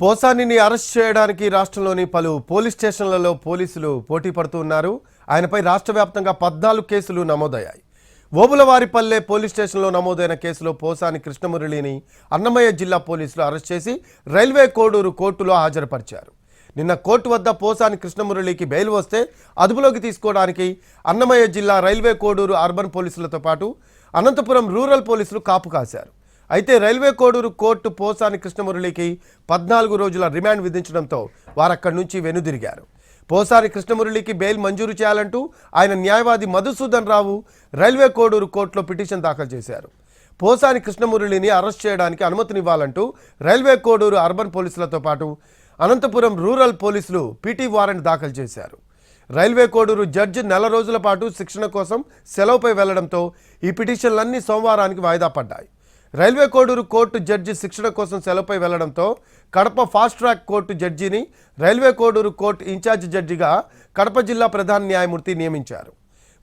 పోసానిని arrest చేయడానికి రాష్ట్రంలోని పలు పోలీస్ స్టేషన్లలో పోలీసులు పోటీ పడుతున్నారు. ఆయనపై రాష్ట్ర వ్యాప్తంగా 14 కేసులు నమోదయ్యాయి. ఓబులవారిపల్లె పోలీస్ స్టేషన్లో నమోదైన కేసులో పోసాని కృష్ణమురళిని అన్నమయ్య జిల్లా పోలీసులు అరెస్ట్ చేసి రైల్వే కోడూరు కోర్టులో హాజరుపరిచారు. నిన్న కోర్టు వద్ద పోసాని కృష్ణమురళికి బెయిల్ వస్తే అదుపులోకి తీసుకోవడానికి అన్నమయ్య జిల్లా రైల్వే కోడూరు అర్బన్ పోలీసులతో పాటు అనంతపురం రూరల్ పోలీసులు కాపు కాశారు. అయితే రైల్వే కోడూరు కోర్టు పోసాని కృష్ణమురళికి 14 రోజుల రిమాండ్ విధించడంతో వారక్కడి నుంచి వెనుదిరిగారు. పోసాని కృష్ణమురళికి బెయిల్ మంజూరు చేయాలంటూ ఆయన న్యాయవాది మధుసూదన్ రావు రైల్వే కోడూరు కోర్టులో పిటిషన్ దాఖలు చేశారు. పోసాని కృష్ణమురళిని అరెస్ట్ చేయడానికి అనుమతినివ్వాలంటూ రైల్వే కోడూరు అర్బన్ పోలీసులతో పాటు అనంతపురం రూరల్ పోలీసులు పీటీ వారెంట్ దాఖలు చేశారు. రైల్వే కోడూరు జడ్జి 4 రోజుల పాటు శిక్షణ కోసం సెలవుపై వెళ్లడంతో ఈ పిటిషన్లన్నీ సోమవారానికి వాయిదా పడ్డాయి. రైల్వే కోడూరు కోర్టు జడ్జి శిక్షణ కోసం సెలవుపై వెళ్లడంతో కడప ఫాస్ట్ ట్రాక్ కోర్టు జడ్జిని రైల్వే కోడూరు కోర్టు ఇన్ఛార్జి జడ్జిగా కడప జిల్లా ప్రధాన న్యాయమూర్తి నియమించారు.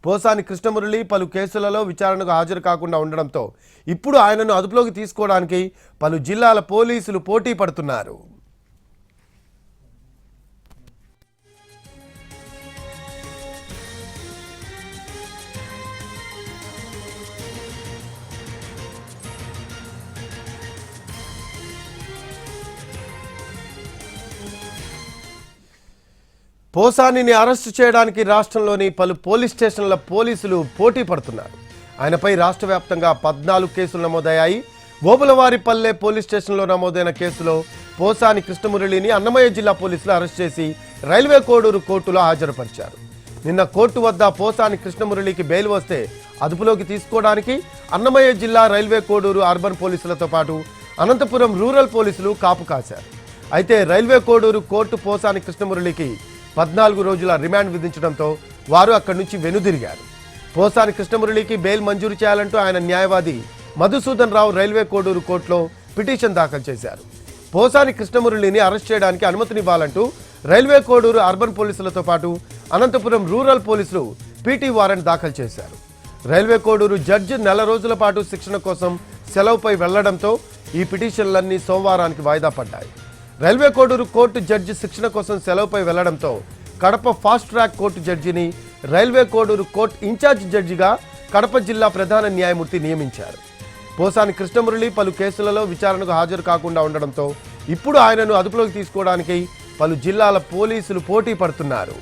పోసాని కృష్ణమురళి పలు కేసులలో విచారణకు హాజరు కాకుండా ఉండడంతో ఇప్పుడు ఆయనను అదుపులోకి తీసుకోవడానికి పలు జిల్లాల పోలీసులు పోటీ పడుతున్నారు. పోసానిని అరెస్టు చేయడానికి రాష్ట్రంలోని పలు పోలీస్ స్టేషన్ల పోలీసులు పోటీ పడుతున్నారు. ఆయనపై రాష్ట్ర వ్యాప్తంగా 14 కేసులు నమోదయ్యాయి. ఓబులవారిపల్లె పోలీస్ స్టేషన్లో నమోదైన కేసులో పోసాని కృష్ణమురళిని అన్నమయ్య జిల్లా పోలీసులు అరెస్ట్ చేసి రైల్వే కోడూరు కోర్టులో హాజరుపరిచారు. నిన్న కోర్టు వద్ద పోసాని కృష్ణమురళికి బెయిల్ వస్తే అదుపులోకి తీసుకోవడానికి అన్నమయ్య జిల్లా రైల్వే కోడూరు అర్బన్ పోలీసులతో పాటు అనంతపురం రూరల్ పోలీసులు కాపు కాశారు. అయితే రైల్వే కోడూరు కోర్టు పోసాని కృష్ణమురళికి 14 రోజుల రిమాండ్ విధించడంతో వారు అక్కడి నుంచి వెనుదిరిగారు. పోసాని కృష్ణమురళికి బెయిల్ మంజూరు చేయాలంటూ ఆయన న్యాయవాది మధుసూదన్ రావు రైల్వే కోడూరు కోర్టులో పిటిషన్ దాఖలు చేశారు. పోసాని కృష్ణమురళిని అరెస్ట్ చేయడానికి అనుమతినివ్వాలంటూ రైల్వే కోడూరు అర్బన్ పోలీసులతో పాటు అనంతపురం రూరల్ పోలీసులు పీటీ వారెంట్ దాఖలు చేశారు. రైల్వే కోడూరు జడ్జి 4 రోజుల పాటు శిక్షణ కోసం సెలవుపై వెళ్లడంతో ఈ పిటిషన్లన్నీ సోమవారానికి వాయిదా పడ్డాయి. రైల్వే కోడూరు కోర్టు జడ్జి శిక్షణ కోసం సెలవుపై వెళ్లడంతో కడప ఫాస్ట్ ట్రాక్ కోర్టు జడ్జిని రైల్వే కోడూరు కోర్టు ఇన్ఛార్జి జడ్జిగా కడప జిల్లా ప్రధాన న్యాయమూర్తి నియమించారు. పోసాని కృష్ణమురళి పలు కేసులలో విచారణకు హాజరు కాకుండా ఉండడంతో ఇప్పుడు ఆయనను అదుపులోకి తీసుకోవడానికి పలు జిల్లాల పోలీసులు పోటీ పడుతున్నారు.